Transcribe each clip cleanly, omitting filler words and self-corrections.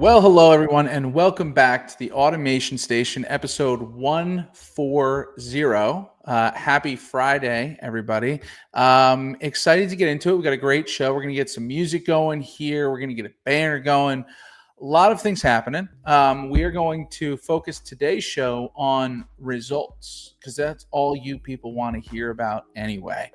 Well, hello, everyone, and welcome back to the Automation Station, episode 140. Happy Friday, everybody. Excited to get into it. We got a great show. We're going to get some music going here. We're going to get a banner going. A lot of things happening. We are going to focus today's show on results because that's all you people want to hear about anyway.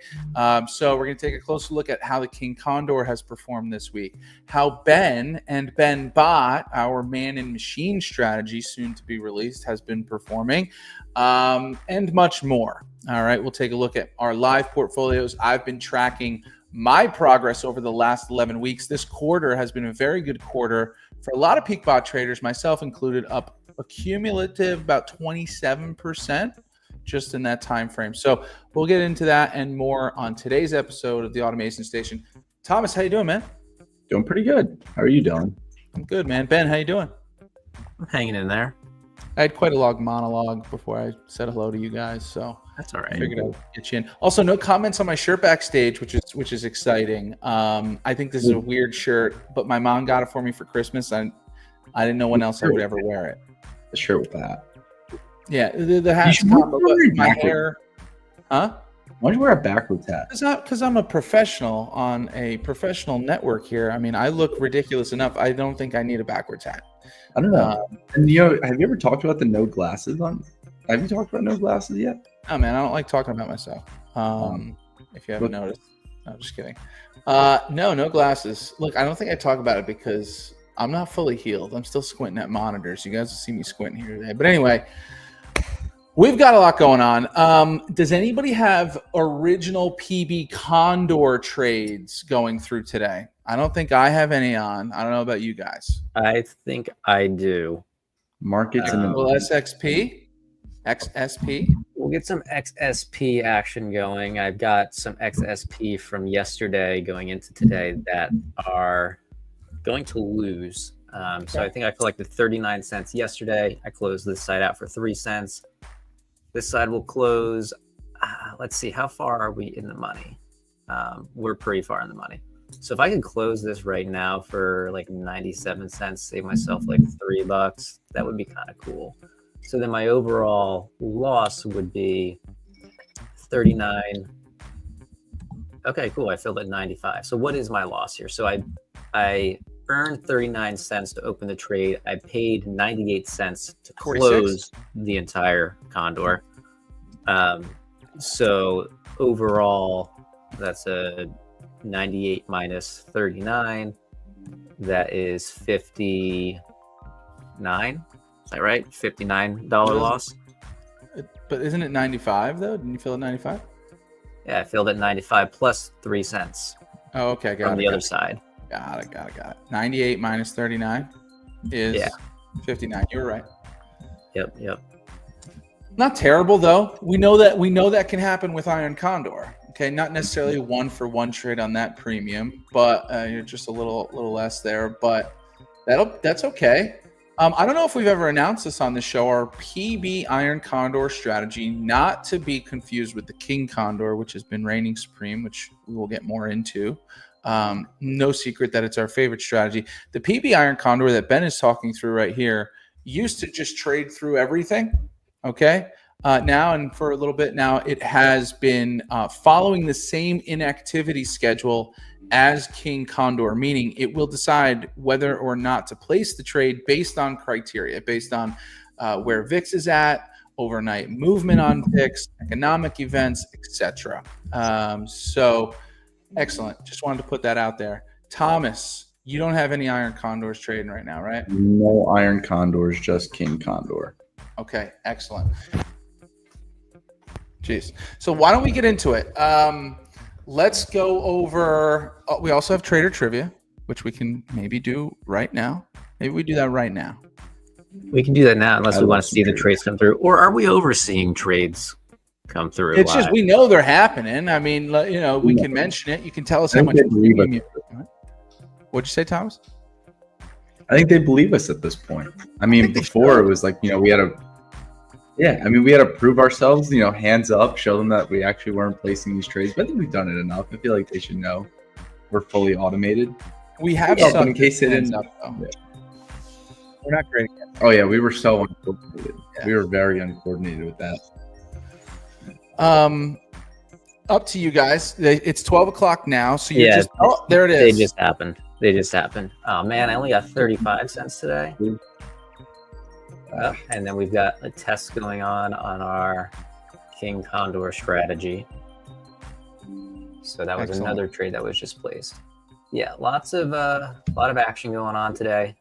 So we're going to take a closer look at how the King Condor has performed this week, how Ben and Ben Bot, our man and machine strategy soon to be released, has been performing, and much more. All right, we'll take a look at our live portfolios. I've been tracking my progress over the last 11 weeks. This quarter has been a very good quarter for a lot of PeakBot traders, myself included, up a cumulative about 27% just in that time frame. So we'll get into that and more on today's episode of the Automation Station. Thomas, how you doing, man? Doing pretty good. How are you doing? I'm good, man. Ben, how you doing? I'm hanging in there. I had quite a long monologue before I said hello to you guys, so that's all right. I figured I'd get you in. Also, no comments on my shirt backstage, which is exciting. I think this is a weird shirt, but my mom got it for me for Christmas, and I didn't know when else I would ever wear it. The shirt with the hat. Yeah, the hat's combo, but my hair. Huh? Why don't you wear a backwards hat? Because I'm a professional on a professional network here. I mean, I look ridiculous enough. I don't think I need a backwards hat. I don't know. And have you ever talked about the no glasses on? Have you talked about no glasses yet? Oh man, I don't like talking about myself. If you haven't noticed, no, just kidding. No glasses. Look, I don't think I talk about it because I'm not fully healed. I'm still squinting at monitors. You guys will see me squinting here today. But anyway, we've got a lot going on. Does anybody have original PB Condor trades going through today? I don't think I have any on. I don't know about you guys. I think I do. Markets and SXP? XSP? We'll get some XSP action going. I've got some XSP from yesterday going into today that are going to lose. So I think I collected 39 cents yesterday. I closed this side out for 3 cents. This side will close. Let's see, how far are we in the money? We're pretty far in the money. So if I could close this right now for like 97 cents, save myself like $3, that would be kind of cool. So then my overall loss would be 39. Okay, cool. I filled at 95. So what is my loss here? So I earned 39 cents to open the trade. I paid 98 cents to close 46. The entire Condor. So overall, that's a 98 minus 39. That is 59. Is that right? $59 loss. But isn't it 95 though? Didn't you fill at 95? Yeah, I filled at 95 plus 3 cents. Oh, okay. Got it. On the other side. Got it. 98 minus 39 is 59. You were right. Yep. Not terrible though. We know that can happen with Iron Condor. Okay, not necessarily a 1-for-1 trade on that premium, but you're just a little less there. But that's okay. I don't know if we've ever announced this on the show. Our PB Iron Condor strategy, not to be confused with the King Condor, which has been reigning supreme, which we will get more into. No secret that it's our favorite strategy. The PB Iron Condor that Ben is talking through right here used to just trade through everything. Okay. Now and for a little bit now, it has been following the same inactivity schedule as King Condor, meaning it will decide whether or not to place the trade based on criteria, based on where VIX is at, overnight movement on VIX, economic events, etc. So excellent. Just wanted to put that out there. Thomas, you don't have any Iron Condors trading right now, right? No Iron Condors, just King Condor. Okay, excellent. Jeez. So why don't we get into it? Let's go over. We also have Trader Trivia, which we can maybe do right now. Maybe we do that right now. We can do that now, unless we want to see the trades come through. Or are we overseeing trades come through? It's just we know they're happening. I mean, we can mention it. You can tell us how much. What'd you say, Thomas? I think they believe us at this point. I mean, before it was like we had to prove ourselves. Hands up, show them that we actually weren't placing these trades. But I think we've done it enough. I feel like they should know we're fully automated. We have some in case they didn't. We're not creating it. Oh yeah, we were so uncoordinated. Yeah. We were very uncoordinated with that. Up to you guys. It's 12 o'clock now, so you're Yeah, just. Oh, there it They is. just happened. Oh man, I only got 35 cents today. And then we've got a test going on our King Condor strategy. So that was Excellent. another trade that was just placed. Yeah, a lot of action going on today.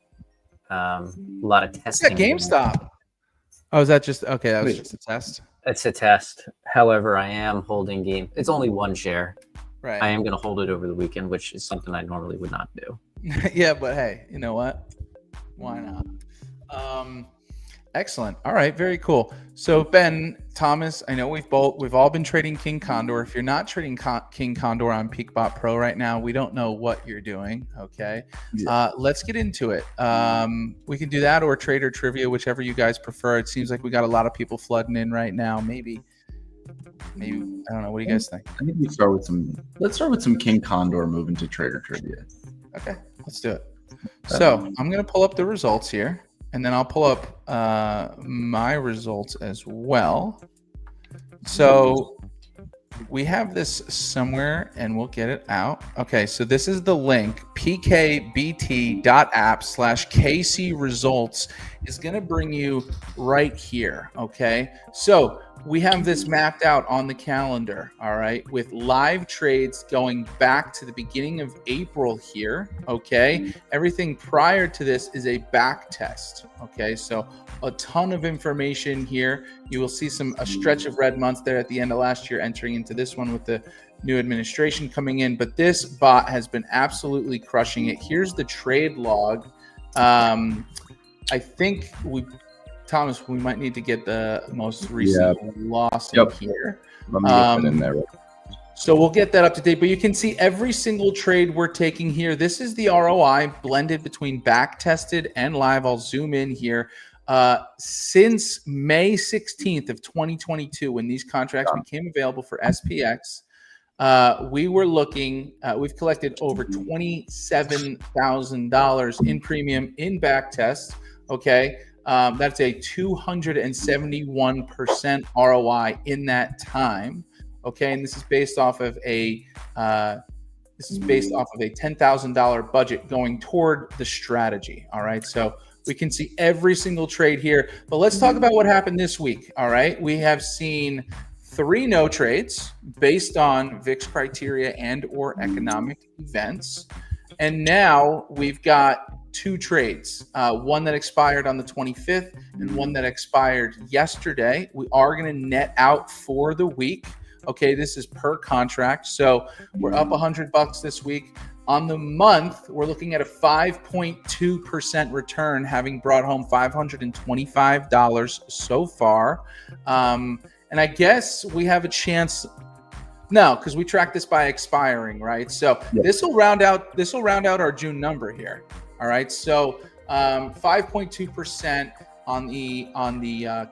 A lot of It's testing. at GameStop. Oh, is that just okay? That was Wait. just a test, It's a test. However, I am holding game. It's only one share. right? I am going to hold it over the weekend, which is something I normally would not do. Yeah, but hey, you know what? Why not? Excellent. All right, very cool. So Ben, Thomas, I know we've all been trading King Condor. If you're not trading King Condor on PeakBot Pro right now, we don't know what you're doing. Okay, Yeah. let's get into it. We can do that or Trader Trivia, whichever you guys prefer. It seems like we got a lot of people flooding in right now. Maybe I don't know. What do you guys think? I think we start with some. Let's start with some King Condor moving to Trader Trivia. Okay, let's do it. So I'm gonna pull up the results here. And then I'll pull up my results as well. So we have this somewhere and we'll get it out. Okay, so this is the link, pkbt.app/KC results is going to bring you right here. Okay, so we have this mapped out on the calendar, all right, with live trades going back to the beginning of April here. Okay, everything prior to this is a back test. Okay, so a ton of information here. You will see a stretch of red months there at the end of last year entering into this one with the new administration coming in, but this bot has been absolutely crushing it. Here's the trade log. I think Thomas, we might need to get the most recent loss in here. Let me get that in there. So we'll get that up to date, but you can see every single trade we're taking here. This is the ROI blended between back tested and live. I'll zoom in here. Since May 16th of 2022, when these contracts became available for SPX, we were looking, we've collected over $27,000 in premium in back tests. Okay. That's a 271% ROI in that time. Okay. And this is based off of a $10,000 budget going toward the strategy. All right. So we can see every single trade here, but let's talk about what happened this week. All right. We have seen 3 no trades based on VIX criteria and or economic events. And now we've got 2 trades, one that expired on the 25th and one that expired yesterday. We are going to net out for the week. Okay, this is per contract. So we're up $100 this week. On the month, we're looking at a 5.2% return, having brought home $525 so far. And I guess we have a chance. No, because we track this by expiring, right? So this will round out our June number here. All right. So 5.2% on the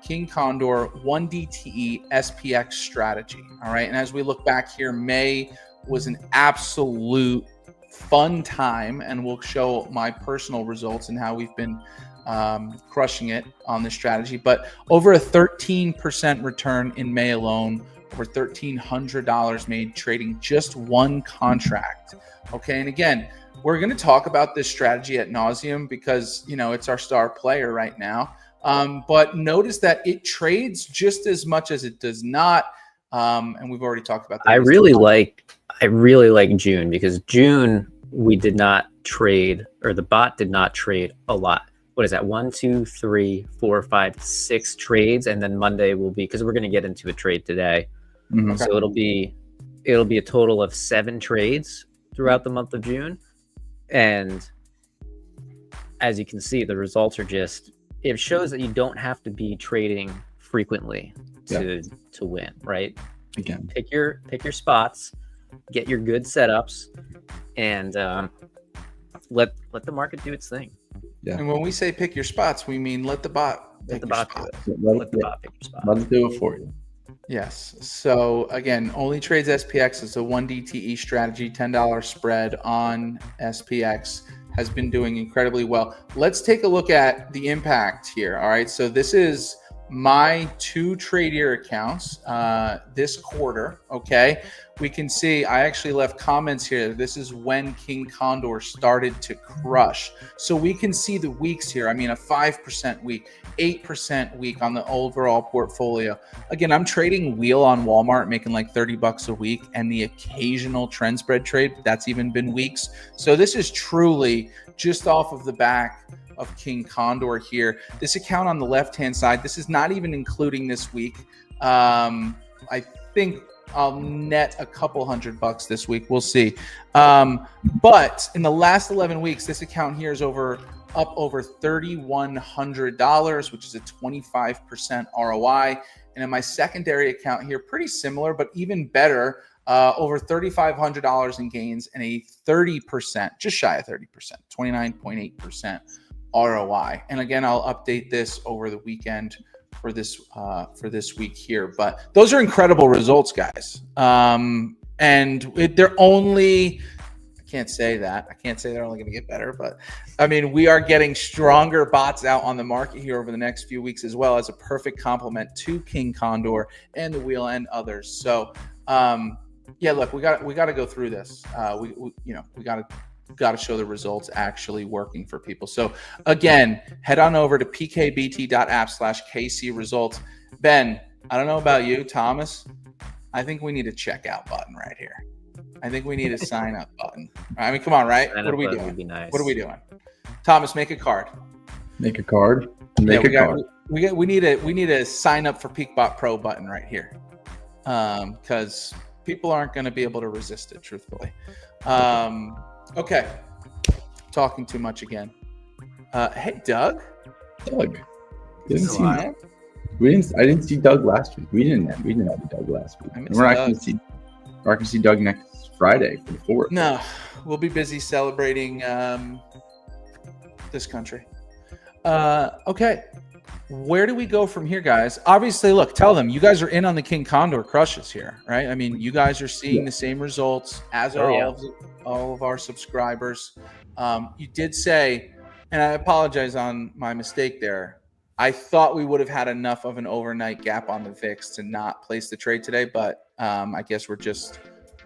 King Condor 1DTE SPX strategy. All right. And as we look back here, May was an absolute fun time, and we'll show my personal results and how we've been crushing it on this strategy. But over a 13% return in May alone, over $1,300 made trading just one contract. Okay. And again, we're going to talk about this strategy ad nauseum because, you know, it's our star player right now. But notice that it trades just as much as it does not. And we've already talked about that. I really like June, because June we did not trade, or the bot did not trade a lot. What is that? 1, 2, 3, 4, 5, 6 trades, and then Monday will be, because we're going to get into a trade today. Mm-hmm. So it'll be a total of 7 trades throughout the month of June. And as you can see, the results are just, it shows that you don't have to be trading frequently to win, right? Again, Pick your spots, get your good setups, and let the market do its thing. Yeah. And when we say pick your spots, we mean let the bot Let pick the your bot do spot. it. let Let the bot pick your spot. Let's do it for you. Yes. So again, only trades SPX is a 1DTE strategy, $10 spread on SPX. has been doing incredibly well. Let's take a look at the impact here. All right, so this is my 2 Tradier accounts this quarter. Okay, we can see I actually left comments here. This is when King Condor started to crush. So we can see the weeks here. I mean, a 5% week, 8% week on the overall portfolio. Again, I'm trading wheel on Walmart, making like $30 a week, and the occasional trend spread trade, that's even been weeks. So this is truly just off of the back of King Condor here. This account on the left-hand side, this is not even including this week. I think I'll net a couple $100 this week. We'll see. But in the last 11 weeks, this account here is up over $3,100, which is a 25% ROI. And in my secondary account here, pretty similar, but even better, over $3,500 in gains and a 30%, just shy of 30%, 29.8% ROI. And again, I'll update this over the weekend for this week here. But those are incredible results, guys. And they're only, I can't say that. I can't say they're only going to get better, but I mean, we are getting stronger bots out on the market here over the next few weeks, as well as a perfect complement to King Condor and the wheel and others. So, yeah, look, we got to go through this. We got to show the results actually working for people. So again, head on over to pkbt.app/KC results. Ben, I don't know about you, Thomas. I think we need a checkout button right here. I think we need a sign up button. I mean, come on, right? What are we doing? Would be nice. What are we doing? Thomas, make a card. Make a card. Make a card. We need a sign up for PeakBot Pro button right here. Because people aren't going to be able to resist it, truthfully. Okay. Talking too much again. Hey, Doug. Doug. I didn't see Doug last week. We didn't have Doug last week. And we're not going to see Doug next Friday for the 4th. No, we'll be busy celebrating this country. Okay. Where do we go from here, guys? Obviously, look, tell them you guys are in on the King Condor crushes here, right? I mean, you guys are seeing the same results as are all of our subscribers. You did say, and I apologize on my mistake there, I thought we would have had enough of an overnight gap on the VIX to not place the trade today, but I guess we're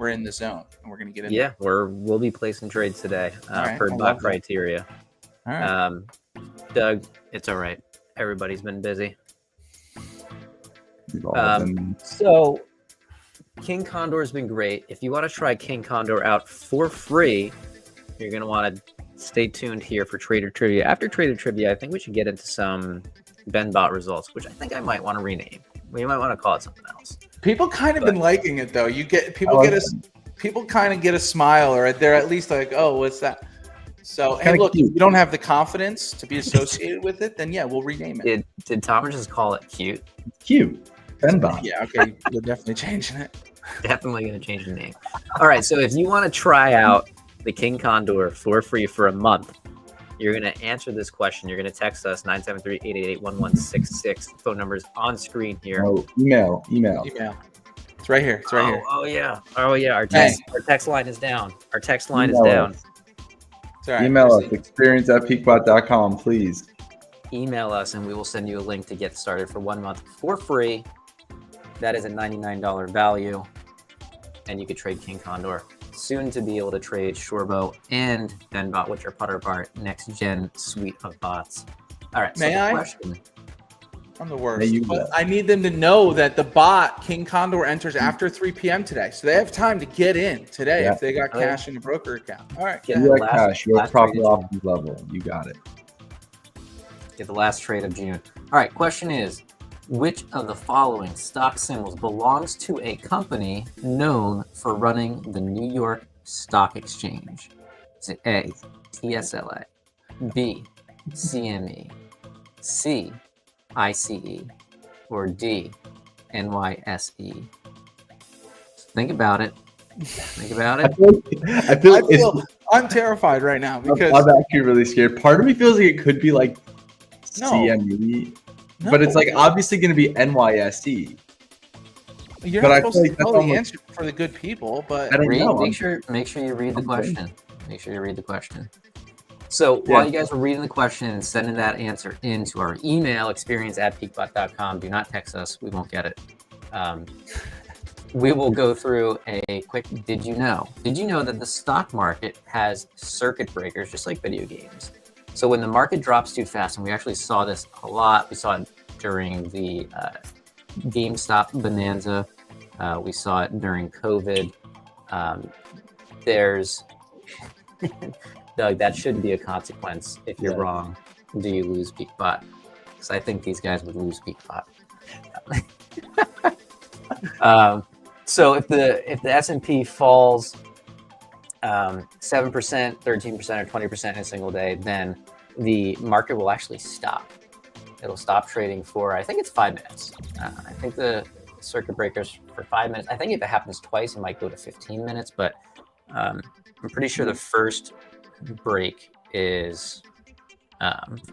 in the zone and we're going to get in. Yeah, we'll be placing trades today per bot criteria. All right. Doug, it's all right. Everybody's been busy. So King Condor has been great. If you want to try King Condor out for free, you're going to want to stay tuned here for Trader Trivia. After Trader Trivia, I think we should get into some BenBot results, which I think I might want to rename. We might want to call it something else. People kind of been liking it though. People kind of get a smile, or they're at least like, "Oh, what's that?" So, hey, look, if you don't have the confidence to be associated with it, then yeah, we'll rename it. Did Thomas just call it cute? Cute. BenBot. Yeah, okay. We're definitely changing it. Definitely going to change the name. All right, so if you want to try out the King Condor for free for a month, you're going to answer this question. You're going to text us 973-888-1166. Phone number's on screen here. Oh, email. It's right here. Here. Oh yeah. Our text line is down. Our text line is down. Right. Email us, experience@peakbot.com, please. Email us and we will send you a link to get started for 1 month for free. That is a $99 value. And you could trade King Condor. Soon to be able to trade Shorebo and BenBot, which are part of our next gen suite of bots. All right. May I? Question. I'm the worst. But I need them to know that the bot King Condor enters after 3 p.m. today, so they have time to get in today if they got cash in the broker account. All right. You got cash. You're proper options level. You got it. Get the last trade of June. All right. Question is, which of the following stock symbols belongs to a company known for running the New York Stock Exchange? Is it A, TSLA, B, CME, C, ICE, or D, NYSE? Think about it. I'm terrified right now because I'm actually really scared. Part of me feels like it could be like CME, but it's like obviously going to be NYSE. You're not supposed to know the answer for the good people, but I don't know. Make sure you read the question. Make sure you read the question. So while you guys were reading the question and sending that answer into our email, experience@peakbot.com, do not text us. We won't get it. We will go through a quick did you know? Did you know that the stock market has circuit breakers just like video games? So when the market drops too fast, and we actually saw this a lot, we saw it during the GameStop bonanza. We saw it during COVID. There's Doug, that shouldn't be a consequence. If you're wrong, do you lose PeakBot? Because I think these guys would lose PeakBot. So if the S&P falls 7%, 13%, or 20% in a single day, then the market will actually stop. It'll stop trading for, I think it's 5 minutes. I think the circuit breakers for 5 minutes. I think if it happens twice, it might go to 15 minutes, but I'm pretty sure the first break is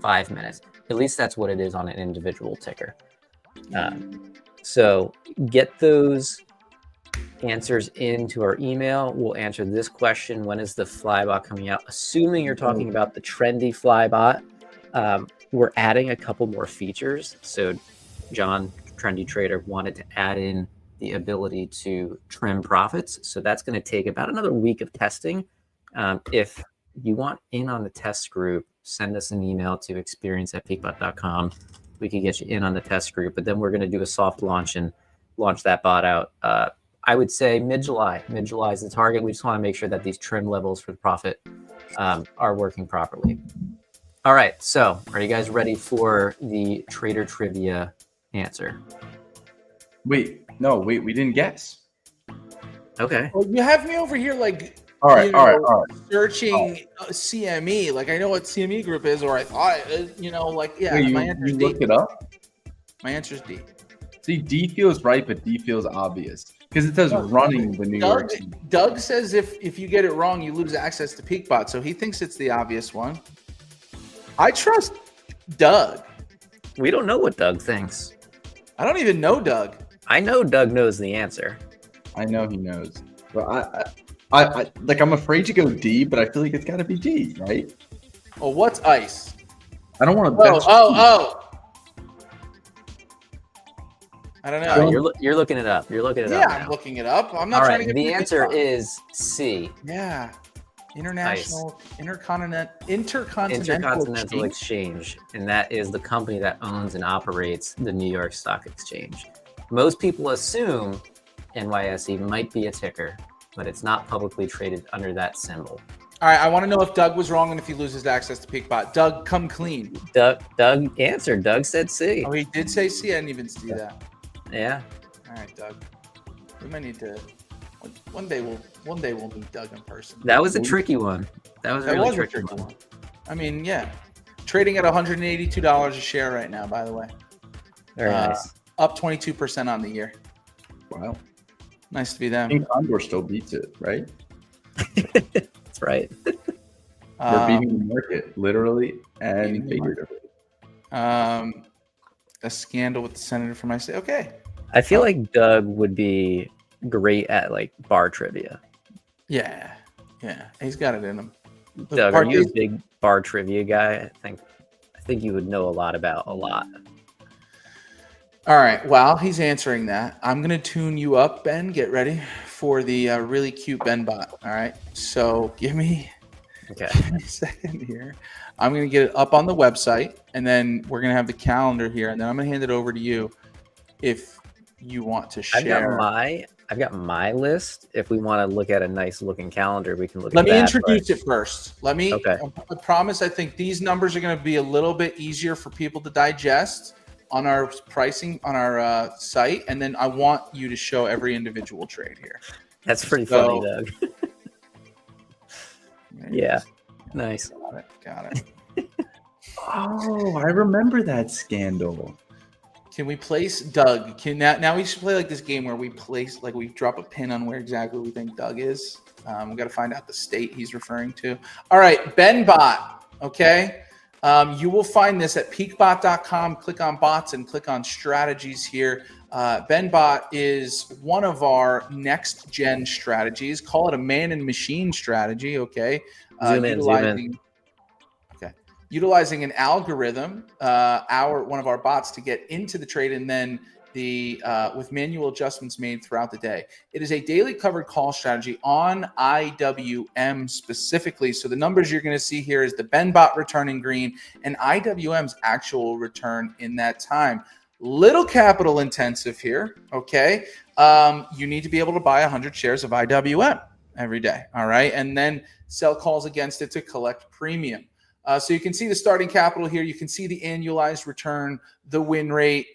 5 minutes. At least that's what it is on an individual ticker. So get those answers into our email. We'll answer this question. When is the Flybot coming out? Assuming you're talking about the trendy Flybot, we're adding a couple more features. So John, Trendy Trader, wanted to add in the ability to trim profits. So that's going to take about another week of testing. If you want in on the test group, send us an email to experience@peakbot.com. We can get you in on the test group, but then we're going to do a soft launch and launch that bot out. I would say mid-July. Mid-July is the target. We just want to make sure that these trim levels for the profit are working properly. All right, so are you guys ready for the trader trivia answer? Wait, we didn't guess. Okay. Well, you have me over here like All right. searching CME. Like I know what CME group is, or I thought, Wait, my you answer's looked D. it up? My answer's D. See, D feels right, but D feels obvious because it says running the New York City. Doug says if you get it wrong, you lose access to PeakBot, so he thinks it's the obvious one. I trust Doug. We don't know what Doug thinks. I don't even know Doug. I know Doug knows the answer. I know he knows, but I'm afraid to go D, but I feel like it's got to be D, right? Oh, what's ICE? I don't want to bet. I don't All know. right, you're looking it up. You're looking it up. Yeah, now. I'm looking it up. I'm not All trying right, to get the answer PeakBot. is C. Yeah. Intercontinental Exchange, and that is the company that owns and operates the New York Stock Exchange. Most people assume NYSE might be a ticker, but it's not publicly traded under that symbol. All right, I want to know if Doug was wrong and if he loses access to PeakBot. Doug, come clean. Doug answered. Doug said C. Oh, he did say C. I didn't even see that. Yeah. All right, Doug. We might need to. One day we'll meet Doug in person. That was a tricky one. That was a really tricky one. I mean, yeah. Trading at $182 a share right now, by the way. Very nice. Up 22% on the year. Wow. Nice to be them. I think Condor still beats it, right? That's right. We're beating the market, literally and figuratively. A scandal with the senator from my state. Okay. I feel like Doug would be great at like bar trivia. Yeah. He's got it in him. Doug, are you a big bar trivia guy? I think you would know a lot about a lot. All right. While he's answering that, I'm going to tune you up, Ben. Get ready for the really cute Ben bot. All right. So give me a second here. I'm going to get it up on the website, and then we're going to have the calendar here, and then I'm going to hand it over to you if you want to share. I've got my list. If we want to look at a nice looking calendar, we can look Let at that. me introduce it first. I promise I think these numbers are going to be a little bit easier for people to digest on our pricing on our site. And then I want you to show every individual trade here. That's pretty funny, Doug. Yeah. Nice. Got it. Oh, I remember that scandal. Can we place Doug? Now we should play like this game where we place, like we drop a pin on where exactly we think Doug is. We got to find out the state he's referring to. All right, BenBot. Okay. You will find this at peakbot.com. Click on bots and click on strategies here. BenBot is one of our next gen strategies. Call it a man and machine strategy. Okay. Zoom in. utilizing an algorithm, one of our bots to get into the trade, and then with manual adjustments made throughout the day. It is a daily covered call strategy on IWM specifically. So the numbers you're going to see here is the Ben bot return in green and IWM's actual return in that time. Little capital intensive here. Okay. You need to be able to buy 100 shares of IWM every day. All right. And then sell calls against it to collect premium. So you can see the starting capital here. You can see the annualized return, the win rate.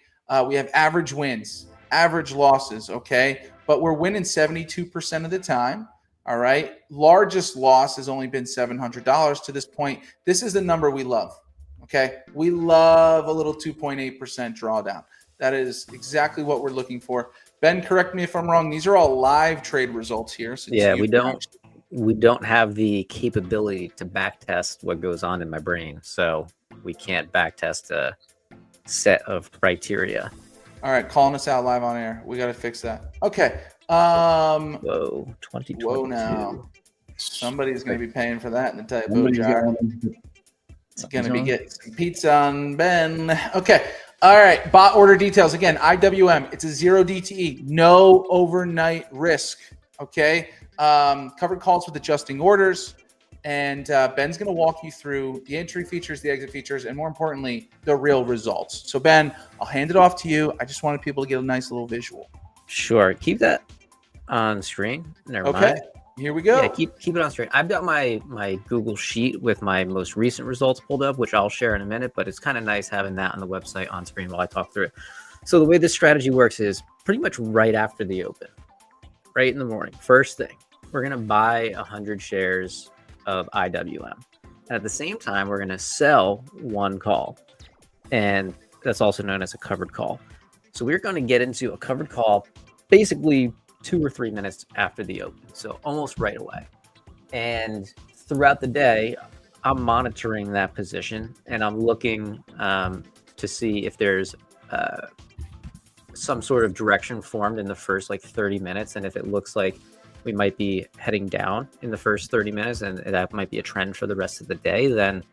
We have average wins, average losses, okay? But we're winning 72% of the time, all right? Largest loss has only been $700 to this point. This is the number we love, okay? We love a little 2.8% drawdown. That is exactly what we're looking for. Ben, correct me if I'm wrong. These are all live trade results here. Yeah, we don't have the capability to backtest what goes on in my brain, so we can't backtest a set of criteria. All right, calling us out live on air. We got to fix that. Okay. Whoa, 2022. Whoa now. Somebody's going to be paying for that in the typo jar. It's going to be getting some pizza on Ben. Okay. All right. Bot order details. Again, IWM. It's a 0 DTE. No overnight risk. Okay. Covered calls with adjusting orders. And Ben's going to walk you through the entry features, the exit features, and more importantly, the real results. So, Ben, I'll hand it off to you. I just wanted people to get a nice little visual. Sure. Keep that on screen. Never mind. Here we go. Yeah, keep it on screen. I've got my Google Sheet with my most recent results pulled up, which I'll share in a minute, but it's kind of nice having that on the website on screen while I talk through it. So the way this strategy works is pretty much right after the open, right in the morning. First thing, we're going to buy 100 shares of IWM. And at the same time, we're going to sell one call. And that's also known as a covered call. So we're going to get into a covered call basically 2 or 3 minutes after the open. So almost right away. And throughout the day, I'm monitoring that position and I'm looking to see if there's some sort of direction formed in the first 30 minutes. And if it looks like we might be heading down in the first 30 minutes and that might be a trend for the rest of the day, then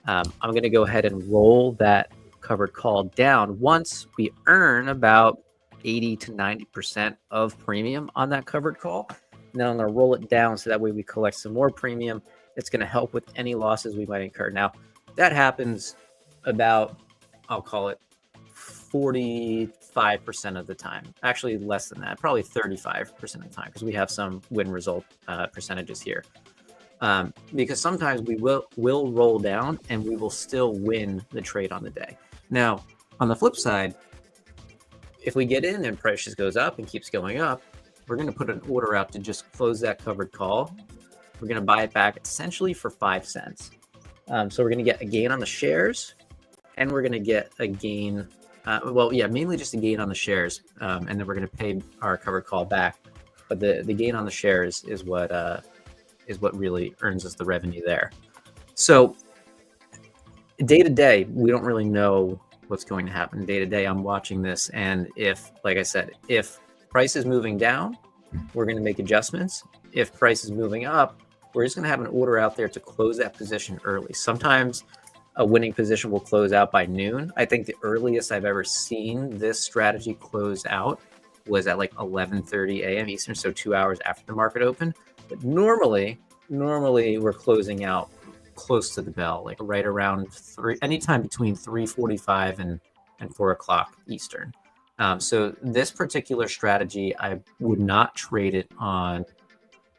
I'm going to go ahead and roll that covered call down once we earn about 80 to 90% of premium on that covered call. And then I'm going to roll it down so that way we collect some more premium. It's going to help with any losses we might incur. Now, that happens about, I'll call it 45% of the time. Actually, less than that, probably 35% of the time, because we have some win result percentages here. Because sometimes we will roll down and we will still win the trade on the day. Now, on the flip side, if we get in and price just goes up and keeps going up, we're going to put an order out to just close that covered call. We're going to buy it back essentially for 5 cents. So we're going to get a gain on the shares, and we're going to get a gain. Mainly just a gain on the shares, and then we're going to pay our covered call back. But the gain on the shares is what really earns us the revenue there. So day to day, we don't really know what's going to happen. Day to day, I'm watching this, and if, like I said, if price is moving down, we're going to make adjustments. If price is moving up, we're just going to have an order out there to close that position early. Sometimes a winning position will close out by noon. I think the earliest I've ever seen this strategy close out was at 11:30 a.m. Eastern, so 2 hours after the market opened. But normally we're closing out close to the bell, right around anytime between 3:45 and 4 o'clock Eastern. So this particular strategy, I would not trade it on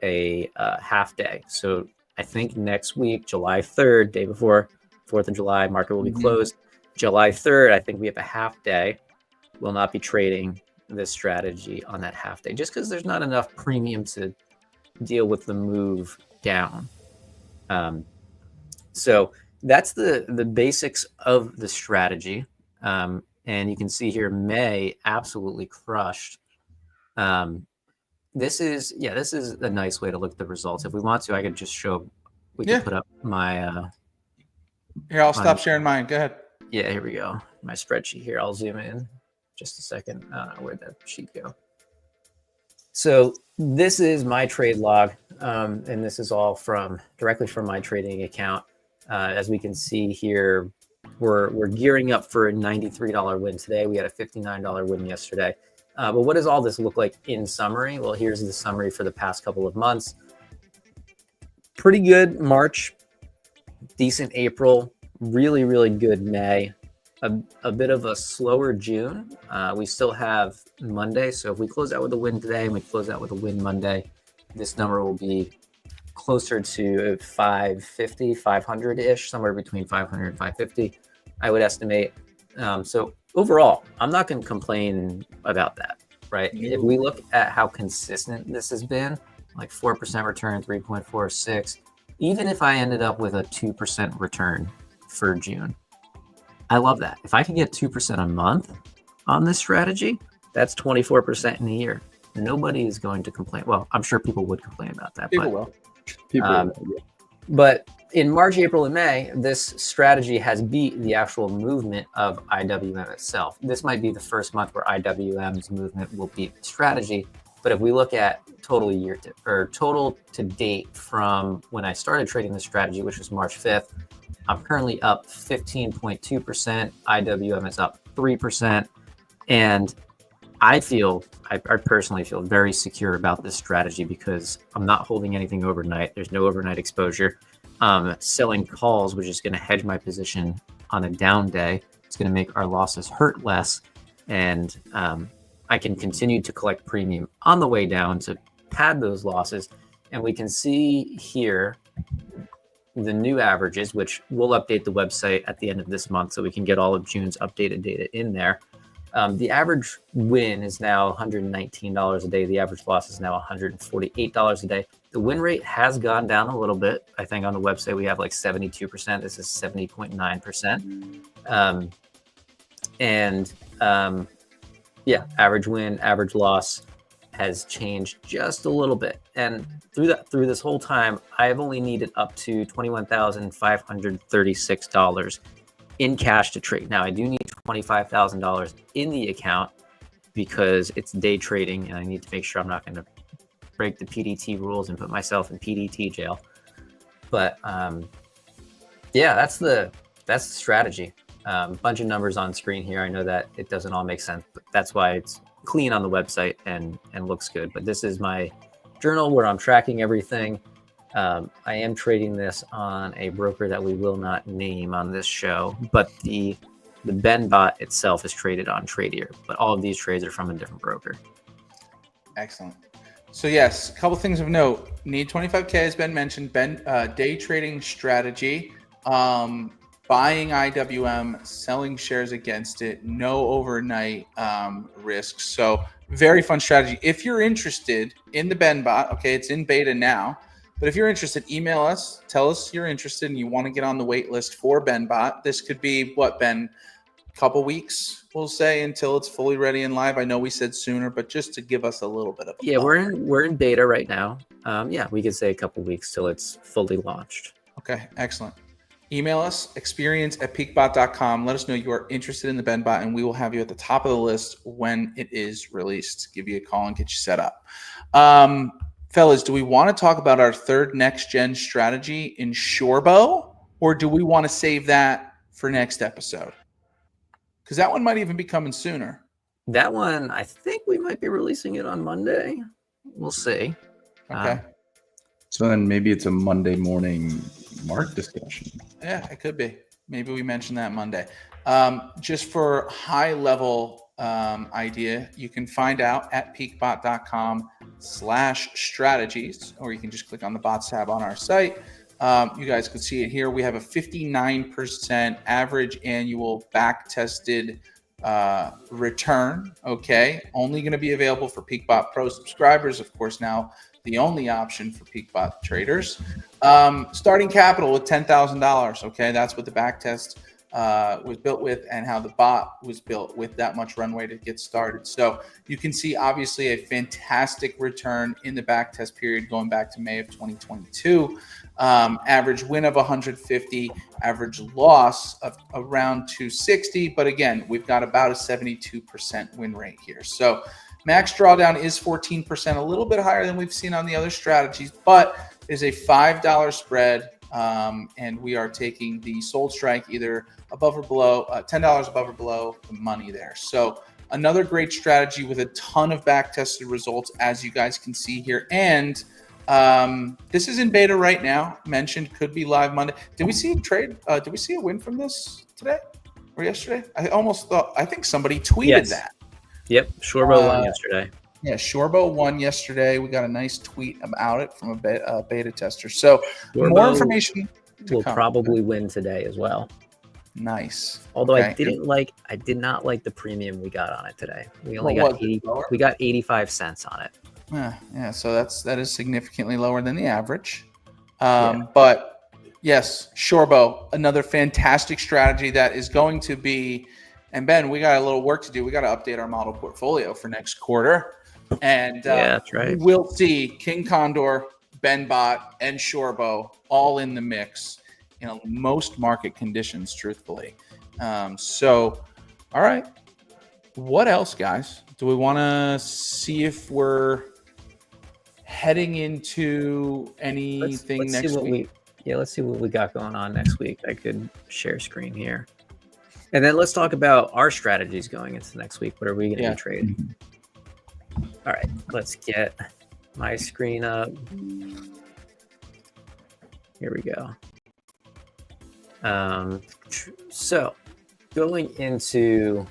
a half day. So I think next week, July 3rd, day before 4th of July, market will be closed. July 3rd, I think we have a half day. We'll not be trading this strategy on that half day just because there's not enough premium to deal with the move down. So that's the basics of the strategy. And you can see here, May absolutely crushed. This is a nice way to look at the results. If we want to, I could just show, we can put up my, here, I'll stop sharing mine. Go ahead. Yeah, here we go. My spreadsheet here. I'll zoom in just a second. Where'd that sheet go? So this is my trade log. And this is all directly from my trading account. As we can see here, we're gearing up for a $93 win today. We had a $59 win yesterday. But what does all this look like in summary? Well, here's the summary for the past couple of months. Pretty good March, decent April, really, really good May, a bit of a slower June. We still have Monday. So if we close out with a win today and we close out with a win Monday, this number will be closer to 550, 500-ish, somewhere between 500 and 550, I would estimate. So overall, I'm not going to complain about that, right? If we look at how consistent this has been, like 4% return, 3.46, even if I ended up with a 2% return for June, I love that. If I can get 2% a month on this strategy, that's 24% in a year. Nobody is going to complain. Well, I'm sure people would complain about that. People will. But in March, April, and May, this strategy has beat the actual movement of IWM itself. This might be the first month where IWM's movement will beat the strategy. But if we look at total to date from when I started trading this strategy, which was March 5th, I'm currently up 15.2%. IWM is up 3%. And I personally feel very secure about this strategy because I'm not holding anything overnight. There's no overnight exposure. Selling calls, which is going to hedge my position on a down day. It's going to make our losses hurt less. And I can continue to collect premium on the way down to pad those losses. And we can see here the new averages, which we'll update the website at the end of this month so we can get all of June's updated data in there. The average win is now $119 a day. The average loss is now $148 a day. The win rate has gone down a little bit. I think on the website we have like 72%. This is 70.9%. Yeah, average win, average loss has changed just a little bit. And through this whole time, I have only needed up to $21,536 in cash to trade. Now I do need $25,000 in the account because it's day trading and I need to make sure I'm not going to break the PDT rules and put myself in PDT jail. But yeah, that's the strategy. Bunch of numbers on screen here. I know that it doesn't all make sense, but that's why it's clean on the website and looks good. But this is my journal where I'm tracking everything. I am trading this on a broker that we will not name on this show, but the PeakBot itself is traded on Tradier, but all of these trades are from a different broker. Excellent. So yes, a couple things of note. Need 25K has been mentioned. Day trading strategy, buying IWM, selling shares against it, no overnight risks. So very fun strategy. If you're interested in the PeakBot, okay, it's in beta now. But if you're interested, email us, tell us you're interested and you want to get on the wait list for PeakBot. This could be what, Ben, a couple weeks, we'll say, until it's fully ready and live. I know we said sooner, but just to give us a little bit of a bump. we're in beta right now. Yeah, we could say a couple weeks till it's fully launched. Okay, excellent. Email us, experience@peakbot.com. Let us know you are interested in the PeakBot, and we will have you at the top of the list when it is released. Give you a call and get you set up. Fellas, do we want to talk about our third next-gen strategy in Shorebo, or do we want to save that for next episode? Because that one might even be coming sooner. That one, I think we might be releasing it on Monday. We'll see. Okay. So then maybe it's a Monday morning mark discussion. Yeah, it could be. Maybe we mention that Monday. Just for high-level idea, you can find out at peakbot.com/strategies, or you can just click on the bots tab on our site. You guys can see it here. We have a 59% average annual back-tested return. Okay, only going to be available for PeakBot Pro subscribers. Of course, now the only option for PeakBot traders. Starting capital with $10,000. Okay, that's what the back test was built with, and how the bot was built with that much runway to get started. So you can see obviously a fantastic return in the back test period going back to May of 2022. Average win of 150, average loss of around 260. But again, we've got about a 72% win rate here. So max drawdown is 14%, a little bit higher than we've seen on the other strategies, but is a $5 spread and we are taking the sold strike either above or below, $10 above or below the money there. So another great strategy with a ton of back tested results, as you guys can see here. And this is in beta right now. Mentioned could be live Monday. Did we see a trade? Did we see a win from this today or yesterday? I think somebody tweeted that. Yep, Shorbo won yesterday. Yeah, Shorbo won yesterday. We got a nice tweet about it from a beta tester. So Shorbo more information will probably win today as well. Nice. Although I did not like the premium we got on it today. We only got 85 cents on it. Yeah, so that is significantly lower than the average. But yes, Shorbo, another fantastic strategy that is going to be. And Ben, we got a little work to do. We got to update our model portfolio for next quarter. And that's right. We'll see King Condor, BenBot, and Shorbo all in the mix in most market conditions, truthfully. So, all right. What else, guys? Do we want to see if we're heading into anything next week? Let's see what we got going on next week. I could share screen here. And then let's talk about our strategies going into next week. What are we going to be trading? All right, let's get my screen up. Here we go. So going into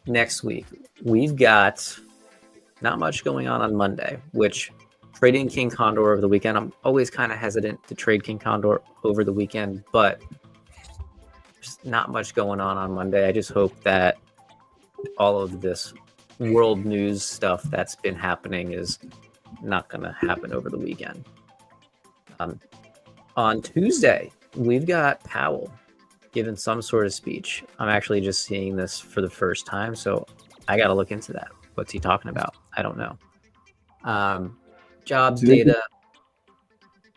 next week, we've got not much going on Monday, which trading King Condor over the weekend. I'm always kind of hesitant to trade King Condor over the weekend, but there's not much going on Monday. I just hope that all of this world news stuff that's been happening is not going to happen over the weekend. On Tuesday, we've got Powell giving some sort of speech. I'm actually just seeing this for the first time, so I got to look into that. What's he talking about? I don't know. Jobs data.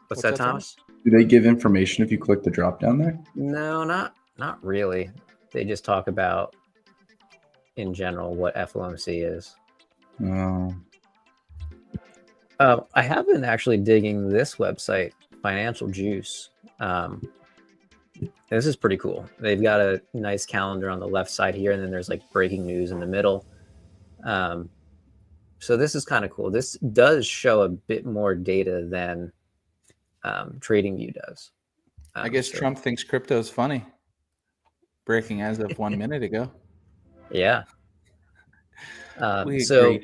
What's that, Thomas? Do they give information if you click the drop down there? No, not really. They just talk about, in general, what FOMC is. I have been actually digging this website, Financial Juice. This is pretty cool. They've got a nice calendar on the left side here, and then there's like breaking news in the middle. So this is kind of cool. This does show a bit more data than TradingView does. I guess Trump thinks crypto is funny. Breaking as of 1 minute ago. Yeah. So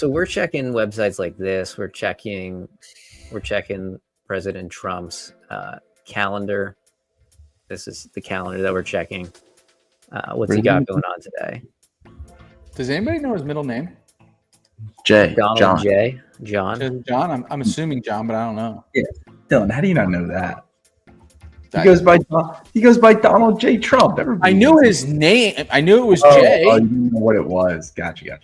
we're checking websites like this. We're checking President Trump's calendar. This is the calendar that we're checking. What's he got going on today? Does anybody know his middle name? John. John. John. I'm assuming John, but I don't know. Yeah, Dylan. How do you not know that? He goes by Donald J. Trump. I knew his name. I knew it was Jay. Oh, you know what it was. Gotcha.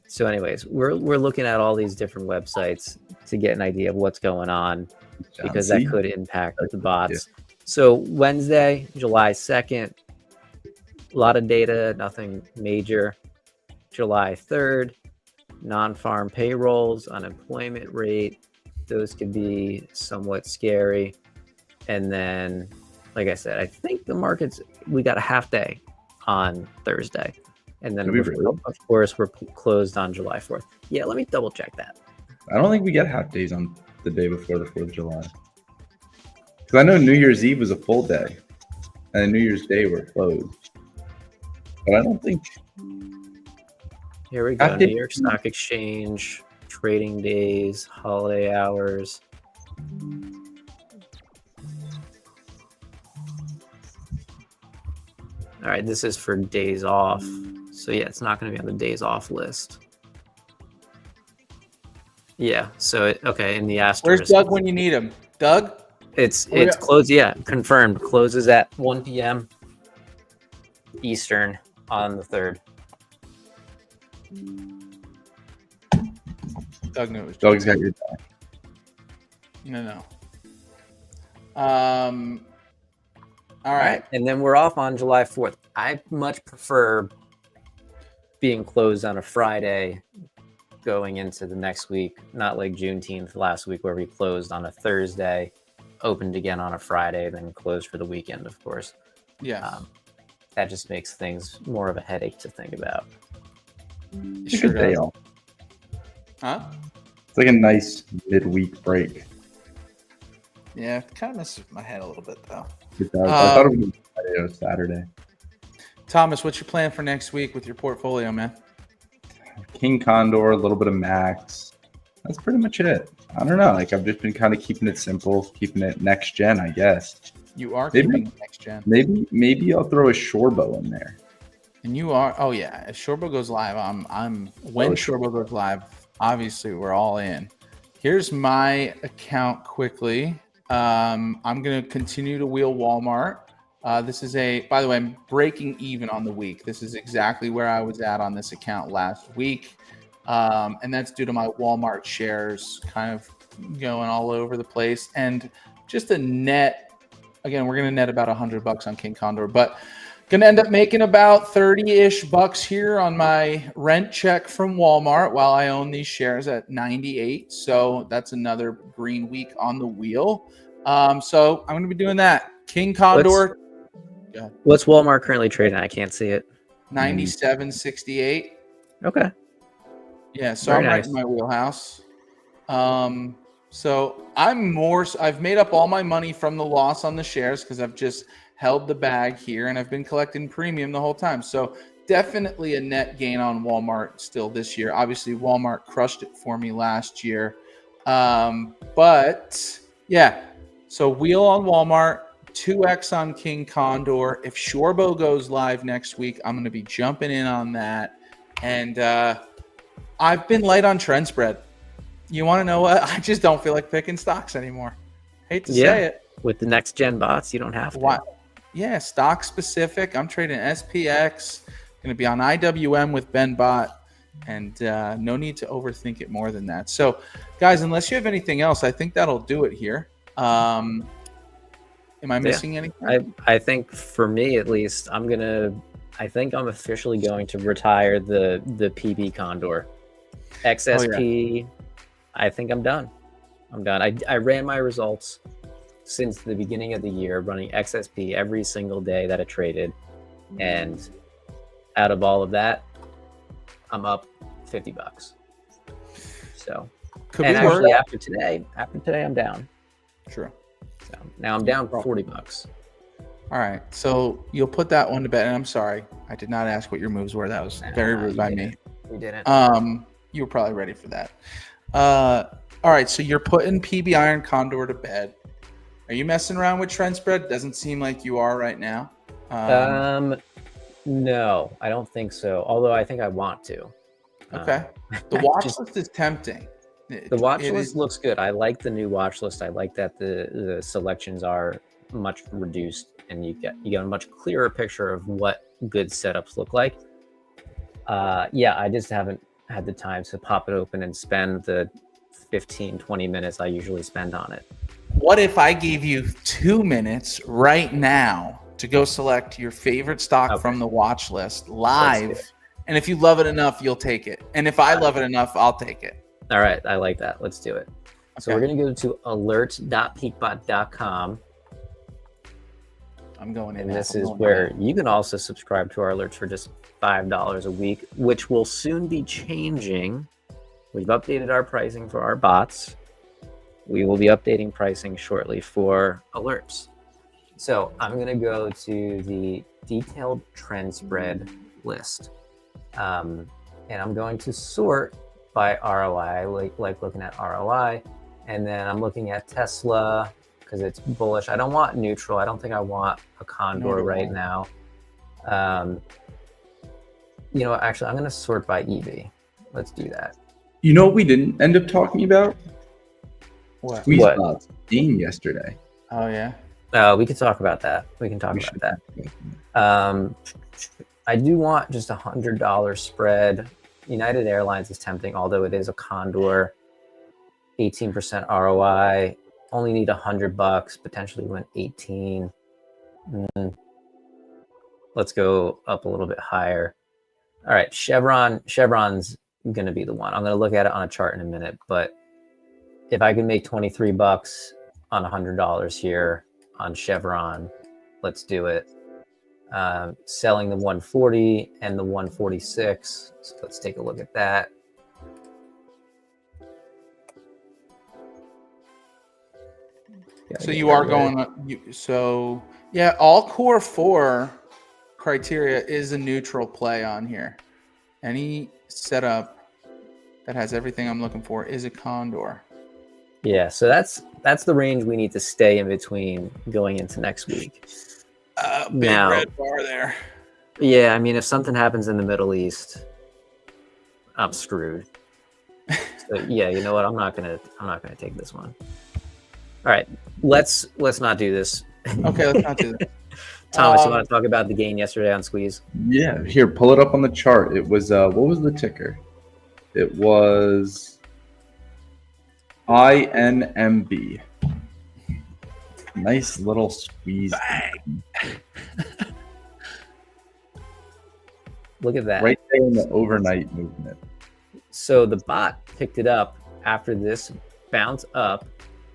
So, anyways, we're looking at all these different websites to get an idea of what's going on, because that could impact the bots. Yeah. So Wednesday, July 2nd, a lot of data, nothing major. July 3rd, non-farm payrolls, unemployment rate, those could be somewhat scary. And then, like I said, I think the markets, we got a half day on Thursday. And then, of course, we're closed on July 4th. Yeah, let me double check that. I don't think we get half days on the day before the 4th of July. Because I know New Year's Eve was a full day. And New Year's Day we're closed. But I don't think... Here we go. New York Stock Exchange, trading days, holiday hours. All right, this is for days off. So yeah, it's not going to be on the days off list. Yeah, so okay, in the asterisk. Where's Doug when you need him? Doug? It's closed, yeah, confirmed. Closes at 1 p.m. Eastern on the 3rd. Doug knew it was Doug's got your back. No. All right. And then we're off on July 4th. I much prefer being closed on a Friday going into the next week, not like Juneteenth last week where we closed on a Thursday opened again on a Friday, then closed for the weekend, of course. Yes. That just makes things more of a headache to think about. It It's a good day off. Huh? It's like a nice midweek break. Yeah, it kind of messes with my head a little bit, though. It does. I thought it was Friday or Saturday. Thomas, what's your plan for next week with your portfolio, man? King Condor, a little bit of Max. That's pretty much it. I don't know. Like I've just been kind of keeping it simple, keeping it next gen, I guess. You are Maybe- keeping it next gen. Maybe I'll throw a Shorebo in there. And you are, oh yeah. If Shorebo goes live, when Shorebo goes live, obviously we're all in. Here's my account quickly. I'm gonna continue to wheel Walmart. This is by the way, I'm breaking even on the week. This is exactly where I was at on this account last week. And that's due to my Walmart shares kind of going all over the place. And just a net, again, we're gonna net about $100 on King Condor, but gonna end up making about 30-ish bucks here on my rent check from Walmart while I own these shares at 98. So that's another green week on the wheel. So I'm gonna be doing that. King Condor, What's Walmart currently trading at? I can't see it. 97.68. Okay. Yeah, so Very I'm right nice. in my wheelhouse. So I've made up all my money from the loss on the shares because I've just held the bag here and I've been collecting premium the whole time. So definitely a net gain on Walmart still this year. Obviously, Walmart crushed it for me last year. But yeah, so wheel on Walmart, 2x on King Condor. If Shorebo goes live next week, I'm going to be jumping in on that. And I've been light on trend spread. You want to know what? I just don't feel like picking stocks anymore. Hate to say it. With the next gen bots, you don't have to. Why? Yeah, stock specific. I'm trading SPX. Going to be on IWM with BenBot, and no need to overthink it more than that. So, guys, unless you have anything else, I think that'll do it here. Am I missing anything? I think for me at least, I think I'm officially going to retire the PB Condor. XSP, I think I'm done. I ran my results since the beginning of the year, running XSP every single day that it traded. And out of all of that, I'm up $50. So, and actually after today, I'm down. True. So now I'm down $40. All right. So you'll put that one to bed. And I'm sorry, I did not ask what your moves were. That was very rude by me. We didn't. You were probably ready for that. All right. So you're putting PB Iron Condor to bed. Are you messing around with trend spread? Doesn't seem like you are right now. No, I don't think so. Although I think I want to. Okay. The watch list is tempting. The watch list looks good. I like the new watch list. I like that the selections are much reduced and you get a much clearer picture of what good setups look like. Yeah, I just haven't had the time to pop it open and spend the 15-20 minutes I usually spend on it. What if I gave you 2 minutes right now to go select your favorite stock from the watch list live? And if you love it enough, you'll take it. And if I love it enough, I'll take it. All right. I like that. Let's do it. So we're going to go to alert.peakbot.com. I'm going in. And this is where you can also subscribe to our alerts for just $5 a week, which will soon be changing. We've updated our pricing for our bots. We will be updating pricing shortly for alerts. So I'm going to go to the detailed trend spread list. And I'm going to sort by ROI, like looking at ROI. And then I'm looking at Tesla because it's bullish. I don't want neutral. I don't think I want a Condor right now. You know, actually, I'm going to sort by EV. Let's do that. You know what we didn't end up talking about? What? Squeezebot's game yesterday. Oh, yeah. We could talk about that. We can talk about that. I do want just $100 spread. United Airlines is tempting, although it is a Condor. 18% ROI. Only need $100. Potentially win 18. Let's go up a little bit higher. All right, Chevron's going to be the one. I'm going to look at it on a chart in a minute, but if I can make $23 on $100 here on Chevron. Let's do it. Selling the 140 and the 146. So let's take a look at that. So you are going. So yeah, all core 4 criteria is a neutral play on here. Any setup that has everything I'm looking for is a condor. Yeah, so that's the range we need to stay in between going into next week. Big Now, red bar there. Yeah, I mean, if something happens in the Middle East, I'm screwed. So yeah, you know what? I'm not gonna take this one. All right, let's not do this. Okay, let's not do that. Thomas, you want to talk about the gain yesterday on Squeeze? Yeah, here, pull it up on the chart. It was what was the ticker? It was INMB. Nice little squeeze. Look at that. Right there in the overnight movement. So the bot picked it up after this bounce up,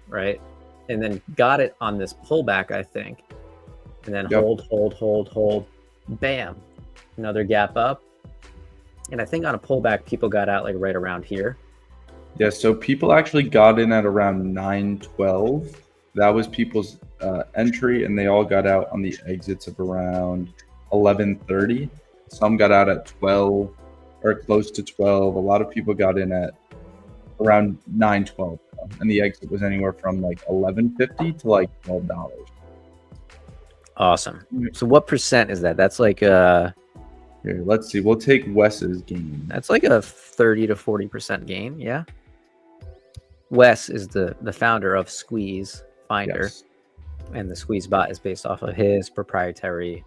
right? And then got it on this pullback, I think. And then hold. Bam. Another gap up. And I think on a pullback, people got out like right around here. Yeah, so people actually got in at around 9:12. That was people's entry, and they all got out on the exits of around 11:30. Some got out at 12 or close to 12. A lot of people got in at around 9:12, and the exit was anywhere from like 11.50 to like $12. Awesome. So what percent is that? That's like Here, let's see. We'll take Wes's gain. that's like a 30 to 40% gain. Yeah. Wes is the founder of Squeeze Finder, Yes. and the Squeeze bot is based off of his proprietary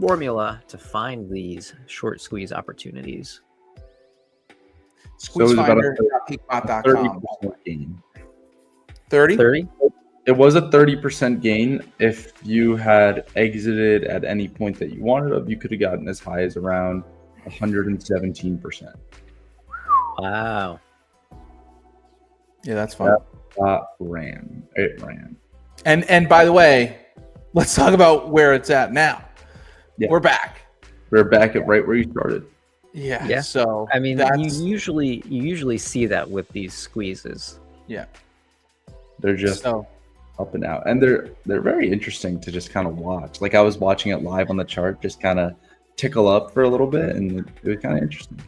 formula to find these short squeeze opportunities. So it was about a SqueezeFinder.peakbot.com. 30% gain. 30? 30? It was a 30% gain. If you had exited at any point that you wanted of, you could have gotten as high as around 117%. Wow. Yeah, that's fun. It ran. And by the way, let's talk about where it's at now. Yeah. We're back. We're back at right where you started. Yeah. Yeah. So I mean, that's, you usually see that with these squeezes. yeah. They're just So up and out, and they're very interesting to just kind of watch. Like I was watching it live on the chart, just kind of tickle up for a little bit, and it was kind of interesting.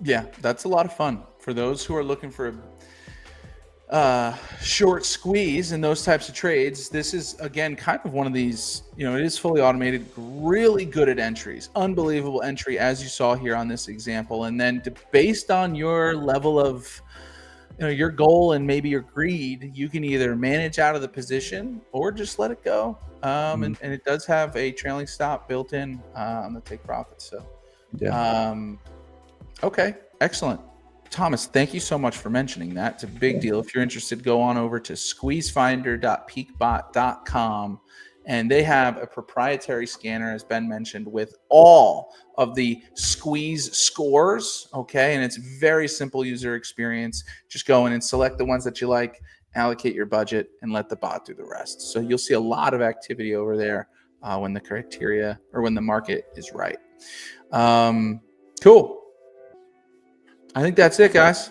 yeah, that's a lot of fun for those who are looking for a short squeeze and those types of trades. This is again kind of one of these, it is fully automated, really good at entries, unbelievable entry as you saw here on this example. And then based on your level of your goal and maybe your greed, you can either manage out of the position or just let it go. And it does have a trailing stop built in on the take profits. So Yeah. okay, excellent. Thomas, thank you so much for mentioning that. It's a big deal. If you're interested, go on over to squeezefinder.peakbot.com, and they have a proprietary scanner, as Ben mentioned, with all of the squeeze scores. Okay, and it's very simple user experience. Just go in and select the ones that you like, allocate your budget, and let the bot do the rest. So you'll see a lot of activity over there when the criteria or when the market is right. Cool. I think that's it, guys.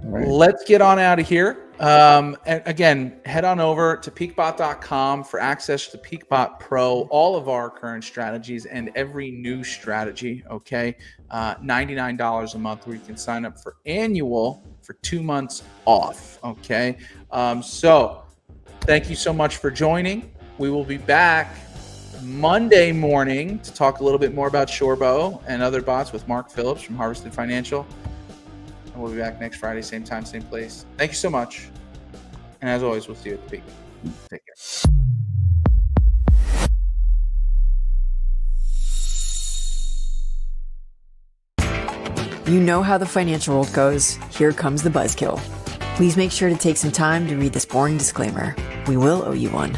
Right. Let's get on out of here. And again, head on over to peakbot.com for access to PeakBot Pro, all of our current strategies and every new strategy. Okay. $99 a month where you can sign up for annual for 2 months off. Okay. So thank you so much for joining. We will be back Monday morning to talk a little bit more about Shorebo and other bots with Mark Phillips from Harvested Financial. And we'll be back next Friday, same time, same place. Thank you so much. And as always, we'll see you at the peak. Take care. You know how the financial world goes. Here comes the buzzkill. Please make sure to take some time to read this boring disclaimer. We will owe you one.